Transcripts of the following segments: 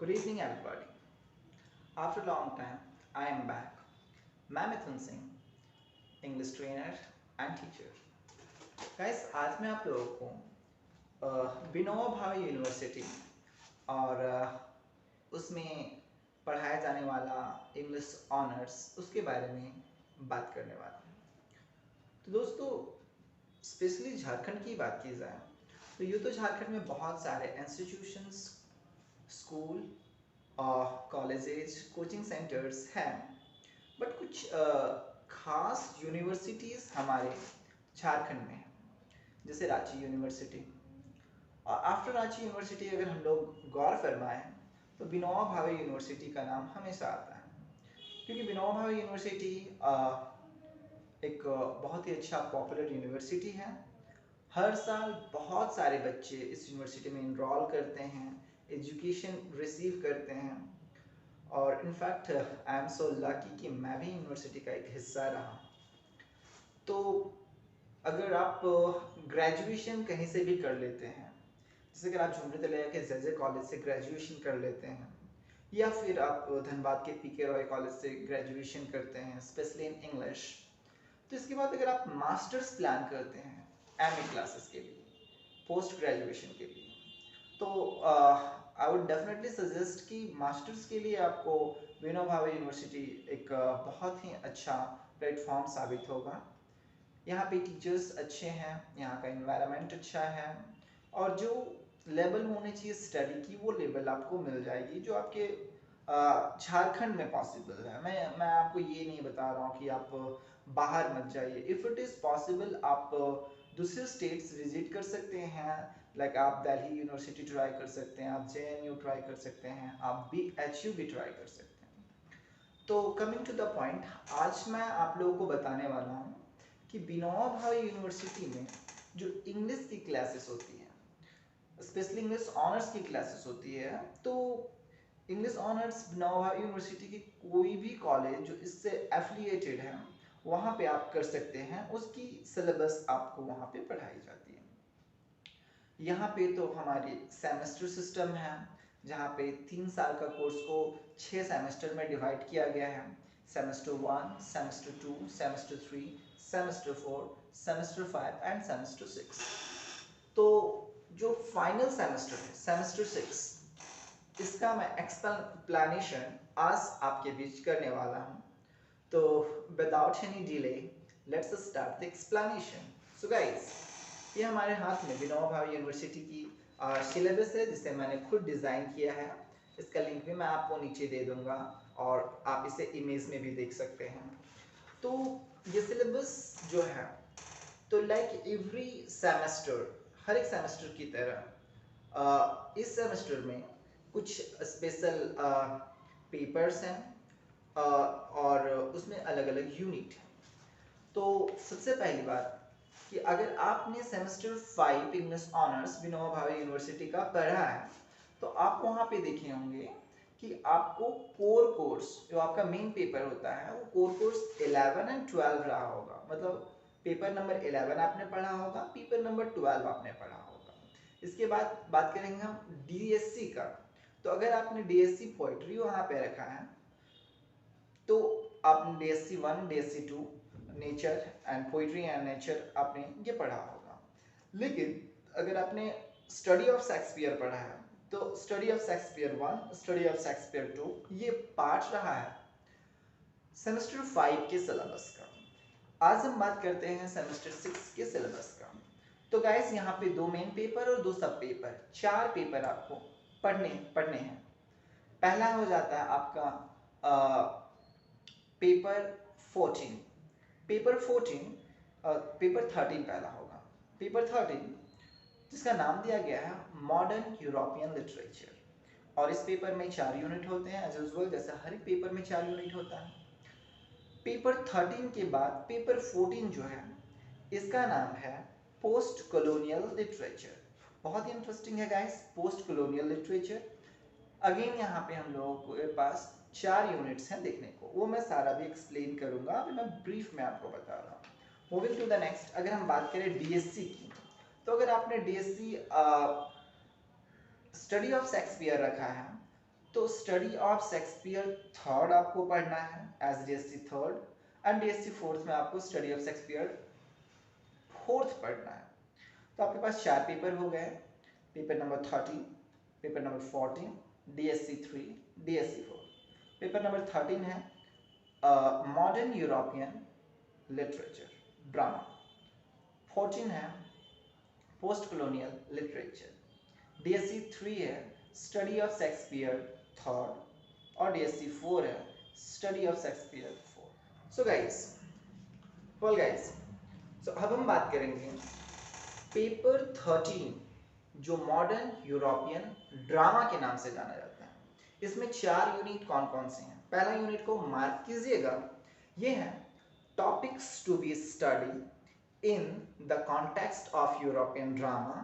Good evening, everybody. After a long time, I am back. मैं Mithun Singh, English trainer and teacher. Guys, आज मैं आप लोगों को विनोबा भावे यूनिवर्सिटी और उसमें पढ़ाया जाने वाला इंग्लिश ऑनर्स उसके बारे में बात करने वाला हूँ। तो दोस्तों, स्पेशली झारखंड की बात की जाए तो यूँ तो झारखंड में बहुत सारे institutions, school, colleges, coaching centres हैं, बट कुछ खास यूनिवर्सिटीज़ हमारे झारखंड में हैं, जैसे रांची यूनिवर्सिटी। और आफ्टर रांची यूनिवर्सिटी अगर हम लोग गौर फरमाएं तो विनोबा भावे यूनिवर्सिटी का नाम हमेशा आता है, क्योंकि विनोबा भावे यूनिवर्सिटी एक बहुत ही अच्छा पॉपुलर यूनिवर्सिटी है। हर साल बहुत सारे बच्चे इस यूनिवर्सिटी में इनरोल करते हैं, एजुकेशन रिसीव करते हैं। और in fact I am so lucky कि मैं भी यूनिवर्सिटी का एक हिस्सा रहा। तो अगर आप ग्रेजुएशन कहीं से भी कर लेते हैं, जैसे अगर आप झुमरी तलैया के जेजे कॉलेज से ग्रेजुएशन कर लेते हैं, या फिर आप धनबाद के पीके रॉय कॉलेज से ग्रेजुएशन करते हैं स्पेशली इन इंग्लिश, तो इसके बाद अगर आप मास्टर्स प्लान करते हैं एमए क्लासेस के लिए, पोस्ट ग्रेजुएशन के लिए, तो आई वुड डेफिनेटली सजेस्ट कि मास्टर्स के लिए आपको विनोबा भावे यूनिवर्सिटी एक बहुत ही अच्छा प्लेटफॉर्म साबित होगा। यहाँ पे टीचर्स अच्छे हैं, यहाँ का इन्वायरमेंट अच्छा है, और जो लेवल होनी चाहिए स्टडी की वो लेवल आपको मिल जाएगी जो आपके झारखंड में पॉसिबल है। मैं आपको ये नहीं बता रहा हूँ कि आप बाहर मत जाइए। इफ़ इट इज़ पॉसिबल आप दूसरे स्टेट्स विजिट कर सकते हैं, लाइक आप दिल्ली यूनिवर्सिटी ट्राई कर सकते हैं, आप जेएनयू ट्राई कर सकते हैं, आप बीएचयू भी ट्राई कर सकते हैं। तो कमिंग टू द पॉइंट, आज मैं आप लोगों को बताने वाला हूँ कि विनोबा भावे यूनिवर्सिटी में जो इंग्लिश की क्लासेस होती हैं, स्पेशली इंग्लिश ऑनर्स की क्लासेस होती है, तो English honours Vinoba Bhave university की कोई भी कॉलेज जो इससे एफिलिएटेड है वहाँ पे आप कर सकते हैं। उसकी सिलेबस आपको वहाँ पे पढ़ाई जाती है। यहाँ पे तो हमारी सेमेस्टर सिस्टम है, जहाँ पे 3 साल का कोर्स को 6 सेमेस्टर में डिवाइड किया गया है। Semester 1, semester 2, semester 3, semester 4, semester 5 end semester 6। तो जो फाइनल सेमेस्टर है, सेमेस्टर 6, इसका मैं एक्सप्लेनेशन आज आपके बीच करने वाला हूँ। तो without any delay, let's start the explanation. So guys, ये हमारे हाथ में विनोबा भावे यूनिवर्सिटी की सिलेबस है, जिसे मैंने खुद डिज़ाइन किया है। इसका लिंक भी मैं आपको नीचे दे दूंगा और आप इसे इमेज में भी देख सकते हैं। तो ये सिलेबस जो है, तो लाइक एवरी सेमेस्टर, हर एक सेमेस्टर की तरह इस सेमेस्टर में कुछ स्पेशल पेपर्स हैं, और उसमें अलग अलग यूनिट हैं। तो सबसे पहली बात कि अगर आपने semester 5 English honours Vinoba Bhave university का पढ़ा है, तो आप वहाँ पे देखे होंगे कि आपको कोर कोर्स, जो आपका मेन पेपर होता है, वो कोर कोर्स 11 एंड 12 रहा होगा। मतलब पेपर नंबर 11 आपने पढ़ा होगा, पेपर नंबर 12 आपने पढ़ा होगा। इसके बाद बात करेंगे हम डीएससी का। तो अगर आपने डीएससी पोइट्री वहाँ पे रखा है, तो आपने DSC 1, DSC 2 nature and poetry and nature आपने ये पढ़ा होगा। लेकिन अगर आपने स्टडी ऑफ शेक्सपियर पढ़ा है, तो study of Shakespeare 1, study of Shakespeare 2, ये पार्ट रहा है सेमेस्टर 5 के सिलेबस का। आज हम बात करते हैं सेमेस्टर 6 के सिलेबस का। तो गाइस, यहाँ पे 2 मेन पेपर और 2 सब पेपर, 4 पेपर आपको पढ़ने हैं। पहला हो जाता है आपका पेपर 14। पेपर 14, पेपर 13 पहला होगा। पेपर 13, जिसका नाम दिया गया है मॉडर्न यूरोपियन लिटरेचर, और इस पेपर में 4 यूनिट होते हैं, एज यूजुअल जैसे हर एक पेपर में 4 यूनिट होता है। पेपर 13 के बाद पेपर 14 जो है, इसका नाम है पोस्ट कॉलोनियल लिटरेचर। बहुत ही इंटरेस्टिंग है guys, post colonial literature. Again यहाँ पे हम लोगों के पास 4 यूनिट्स हैं देखने को, वो मैं सारा भी एक्सप्लेन करूंगा, अभी मैं ब्रीफ में आपको बता रहा हूँ। मूविंग टू द नेक्स्ट, अगर हम बात करें डीएससी की, तो अगर आपने डीएससी स्टडी ऑफ शेक्सपियर रखा है, तो स्टडी ऑफ शेक्सपियर थर्ड आपको पढ़ना है as DSC third, and DSC fourth में आपको स्टडी ऑफ शेक्सपियर फोर्थ पढ़ना है। तो आपके पास 4 पेपर हो गए, paper number 13, paper number 14, DSC 3, DSC 4। Paper number 13 है मॉडर्न यूरोपियन लिटरेचर ड्रामा, 14 है पोस्ट कॉलोनियल लिटरेचर, डीएससी 3 है स्टडी ऑफ शेक्सपियर थर्ड, और डीएससी 4 है study of Shakespeare fourth. So guys, well guys, so अब हम बात करेंगे पेपर 13 जो मॉडर्न यूरोपियन ड्रामा के नाम से जाना जाता है। इसमें 4 यूनिट कौन कौन से हैं? पहला यूनिट को मार्क कीजिएगा, ये है topics to be study in the context of European drama,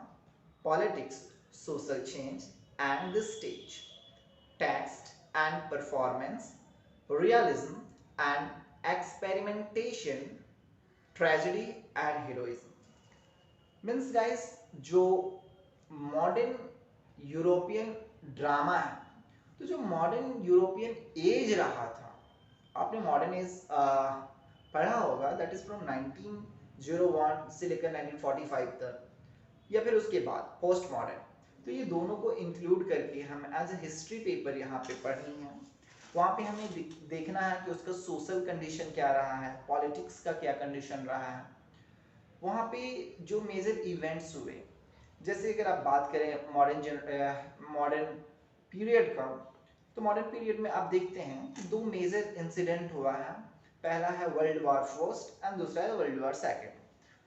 politics, social change and the stage, text and performance, realism and experimentation, tragedy and heroism. Means guys, जो मॉडर्न यूरोपियन ड्रामा है, तो जो modern European as रहा था, आपने modern age पढ़ा होगा, that is from 1901 से लेकर 1945 तक, या फिर उसके बाद पोस्ट मॉडर्न। तो ये दोनों को इंक्लूड करके हम एज ए हिस्ट्री पेपर यहाँ पे पढ़नी है। वहाँ पे हमें देखना है कि उसका सोशल कंडीशन क्या रहा है, पॉलिटिक्स का क्या कंडीशन रहा है, वहाँ पे जो मेजर इवेंट्स हुए। जैसे अगर आप बात करें मॉडर्न पीरियड का, तो मॉडर्न पीरियड में आप देखते हैं कि 2 मेजर इंसिडेंट हुआ है। पहला है वर्ल्ड वॉर फर्स्ट एंड दूसरा है वर्ल्ड वॉर सेकेंड।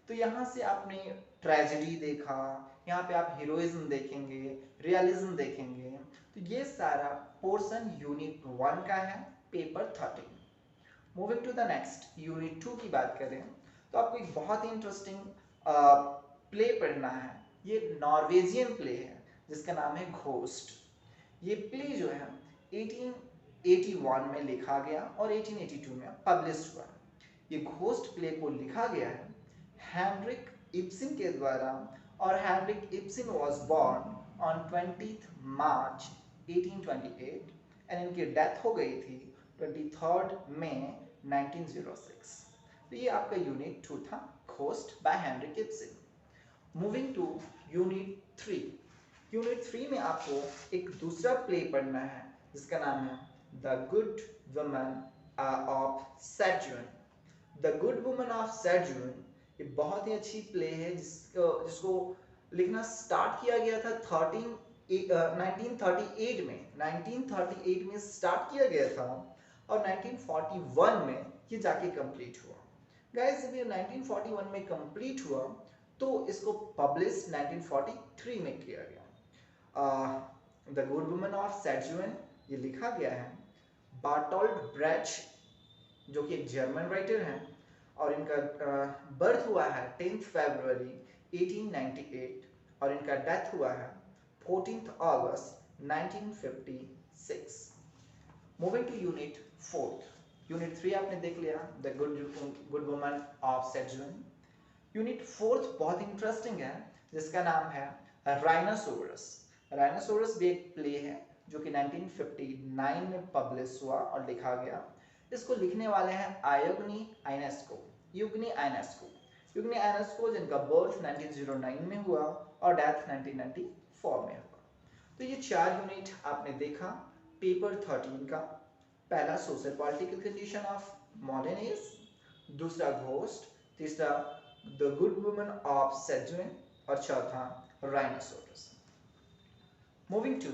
तो यहाँ से आपने ट्रेजेडी देखा, यहाँ पे आप हीरोइज्म देखेंगे, रियलिज्म देखेंगे। तो ये सारा पोर्शन यूनिट 1 का है, paper 13। Moving to the next, unit 2 की बात करें तो आपको एक बहुत ही इंटरेस्टिंग प्ले पढ़ना है। ये नॉर्वेजियन प्ले है जिसका नाम है घोस्ट। ये प्ले जो है 1881 में लिखा गया और 1882 में पब्लिश हुआ। ये घोस्ट प्ले को लिखा गया है हेनरिक इब्सन के द्वारा, और Henrik Ibsen was born on 20 March 1828 and इनकी डेथ हो गई थी 23 मई 1906। तो ये आपका यूनिट 2 था, ghost by Henrik Ibsen. Moving to unit 3। Unit 3 में आपको एक दूसरा प्ले पढ़ना है जिसका नाम है the good woman of Setzuan. The good woman of Setzuan ये बहुत ही अच्छी प्ले है जिसको लिखना स्टार्ट किया गया था 1938 में। 1938 में स्टार्ट किया गया था और 1941 में ये जाके कंप्लीट हुआ। गाइस, जब ये 1941 में कंप्लीट हुआ तो इसको पब्लिश 1943 में किया गया। The good woman of Setzuan ये लिखा गया है बार्टोल्ड ब्रेच जो कि एक जर्मन राइटर हैं, और इनका बर्थ हुआ है 10 फरवरी 1898 और इनका डेथ हुआ है 14 अगस्त 1956। Moving to unit 4। यूनिट 3 आपने देख लिया, the good woman of Setzuan. Unit 4 बहुत इंटरेस्टिंग है जिसका नाम है राइनोसोरस। राइनोसोरस भी एक प्ले है जो कि 1959 में पब्लिश हुआ और लिखा गया। इसको लिखने वाले हैं आयोग्नी आइनेस्को, युग्नी आइनेस्को। युग्नी आइनेस्को जिनका बर्थ 1909 में हुआ और डेथ 1994 में हुआ। तो ये 4 यूनिट आपने देखा पेपर 13 का। पहला social political condition of modern age, दूसरा घोस्ट, तीसरा the good woman of Setzuan और चौथा rhinoceros. Moving to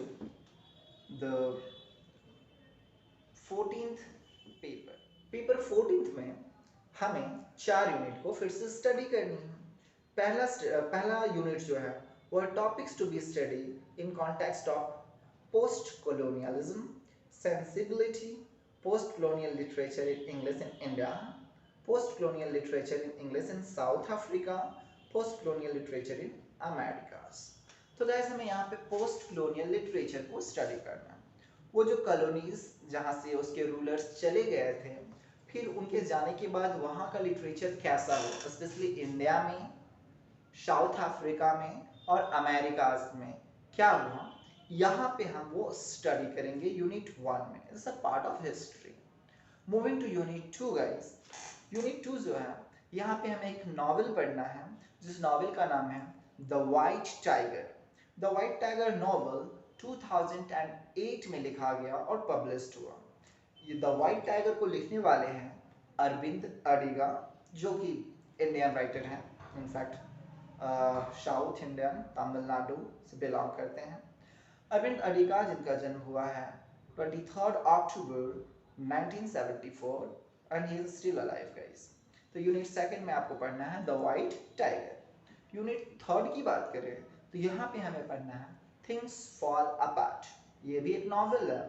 the 14th paper. Paper 14th में हमें 4 यूनिट को फिर से स्टडी करनी है। पहला यूनिट जो है वो है topics to be study in context of post colonialism, sensibility, post colonial literature in English in India, post colonial literature in English in South Africa, post colonial literature in Americas. तो guys, हमें यहाँ पे post colonial literature को study करना है। वो जो colonies जहाँ से उसके रूलर्स चले गए थे, फिर उनके जाने के बाद वहाँ का लिटरेचर कैसा हो, स्पेशली इंडिया में, साउथ अफ्रीका में और अमेरिकाज में क्या हुआ, यहाँ पे हम वो स्टडी करेंगे यूनिट 1 में, it's a part of history. Moving to unit 2 guys, unit 2 जो है यहाँ पे हमें एक नॉवेल पढ़ना है, जिस नॉवेल का नाम है the white tiger. The white tiger novel 2008 में लिखा गया और पब्लिश्ड हुआ। ये द वाइट टाइगर को लिखने वाले हैं अरविंद अडिगा, जो कि इंडियन राइटर हैं, इनफैक्ट साउथ इंडियन तमिलनाडु से बिलोंग करते हैं। अरविंद अडिगा जिनका जन्म हुआ है 23 अक्टूबर 1974 and he is still alive guys. तो यूनिट सेकंड में आपको पढ़ना है the white tiger. Unit third की बात करें तो यहाँ पे हमें पढ़ना है थिंग्स फॉल अपार्ट। ये भी एक नॉवेल है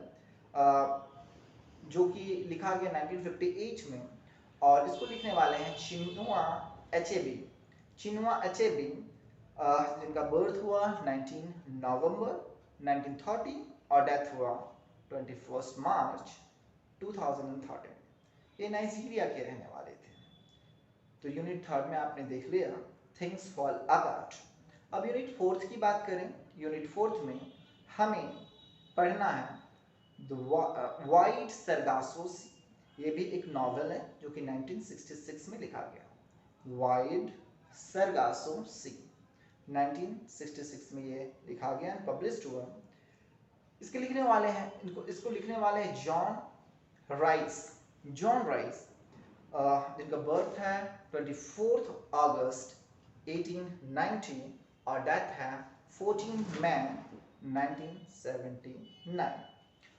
जो कि लिखा गया 1958 में, और इसको लिखने वाले हैं चिनुआ अचेबे। चिनुआ अचेबे जिनका बर्थ हुआ 19 नवंबर 1930 और डेथ हुआ 21 मार्च 2013। ये नाइजीरिया के रहने वाले थे। तो यूनिट थर्ड में आपने देख लिया थिंग्स फॉल अपार्ट। अब यूनिट फोर्थ की बात करें, यूनिट फोर्थ में हमें पढ़ना है द वाइट सरगासो सी। ये भी एक नॉवेल है जो कि 1966 में लिखा गया। वाइट सरगासो सी 1966 में ये लिखा गया, पब्लिश्ड हुआ। इसके लिखने वाले हैं इसको लिखने वाले हैं जॉन राइस। जॉन राइस जिनका बर्थ है 24 अगस्त 1890 और डेथ है 14 मई 1979।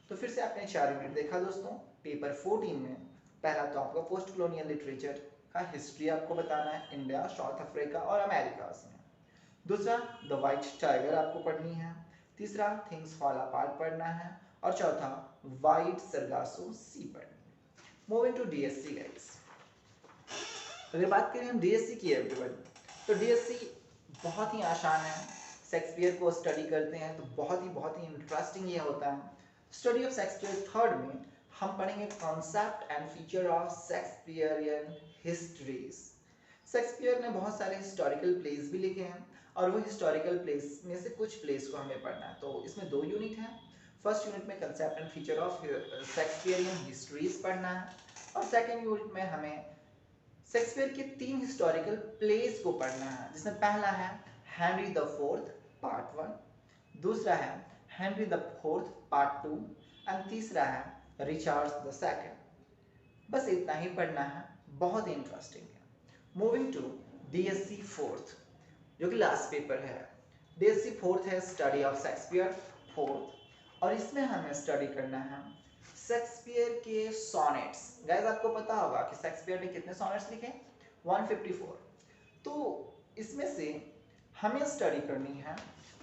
तो फिर से आपने 4 यूनिट देखा दोस्तों। पेपर 14 में पहला तो आपका पोस्ट कॉलोनियल लिटरेचर का हिस्ट्री आपको बताना है, इंडिया, साउथ अफ्रीका और अमेरिका में। दूसरा द वाइट टाइगर आपको पढ़नी है। तीसरा थिंग्स फॉल अपार्ट पढ़ना है और चौथा वाइट सरगासो सी पढ़नी है। मूविंग टू डीएससी गाइस, अगर बात करें हम डीएससी की एवरीवन, तो डीएससी बहुत ही आसान है। शेक्सपियर को स्टडी करते हैं तो बहुत ही इंटरेस्टिंग ये होता है। स्टडी ऑफ शेक्सपियर थर्ड में हम पढ़ेंगे concept and feature of Shakespearean histories. Shakespeare ने बहुत सारे हिस्टोरिकल प्लेस भी लिखे हैं और वो हिस्टोरिकल प्लेस में से कुछ प्लेस को हमें पढ़ना है। तो इसमें 2 यूनिट हैं। फर्स्ट यूनिट में concept and feature of Shakespearean histories पढ़ना है और सेकेंड यूनिट में हमें शेक्सपियर के 3 हिस्टोरिकल प्लेस को पढ़ना है, जिसमें पहला है हेनरी द फोर्थ पार्ट 1, दूसरा है Henry the fourth part 2 and तीसरा है रिचार्ड द सेकंड। बस इतना ही पढ़ना है, बहुत ही इंटरेस्टिंग है। मूविंग टू डीएससी फोर्थ जो कि लास्ट पेपर है। डीएससी फोर्थ है स्टडी ऑफ शेक्सपियर फोर्थ, और इसमें हमें स्टडी करना है शेक्सपियर के सोनेट्स। गाइस आपको पता होगा कि शेक्सपियर ने कितने सोनेट्स लिखे? 154। तो इसमें से हमें स्टडी करनी है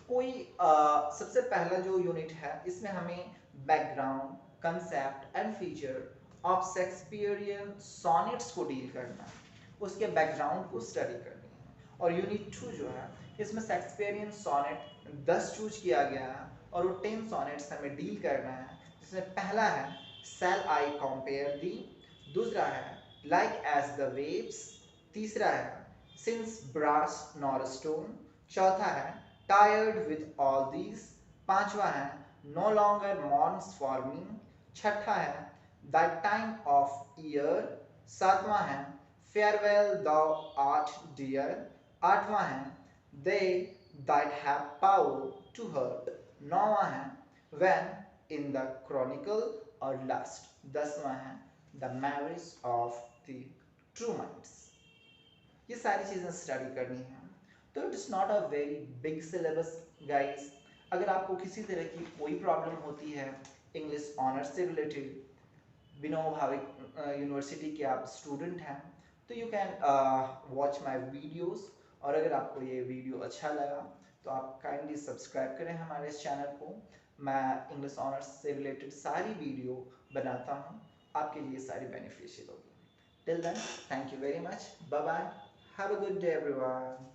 कोई सबसे पहला जो यूनिट है इसमें हमें background, concept and feature of Shakespearean sonnets को डील करना है, उसके बैकग्राउंड को स्टडी करनी है। और यूनिट 2 जो है इसमें शेक्सपियरियन सोनेट 10 चूज किया गया है और वो 10 सोनेट्स हमें डील करना है, जिसमें पहला है शैल आई कंपेयर दी, दूसरा है लाइक एज द वेव्स, तीसरा है सिंस ब्रास नॉर स्टोन, चौथा है टायर्ड विद ऑल दीज, पांचवा है नो लॉन्गर मॉर्न्स फॉर मी, छठा है द टाइम ऑफ ईयर, सातवां है फेयरवेल दाउ आर्ट डियर, आठवां है they that have power to hurt, नौवां है व्हेन इन द क्रॉनिकल, और लास्ट 10वां है the marriage of the true minds. ये सारी चीज़ें स्टडी करनी है। तो it is not a very big syllabus guys. अगर आपको किसी तरह की कोई प्रॉब्लम होती है इंग्लिश ऑनर्स से रिलेटेड, विनोबा भावे यूनिवर्सिटी के आप स्टूडेंट हैं, तो you can watch my videos. और अगर आपको ये वीडियो अच्छा लगा तो आप काइंडली सब्सक्राइब करें हमारे इस चैनल को। मैं इंग्लिश ऑनर्स से रिलेटेड सारी वीडियो बनाता हूँ, आपके लिए सारी बेनिफिशियल होगी। Till then, thank you very much, bye bye, have a good day everyone.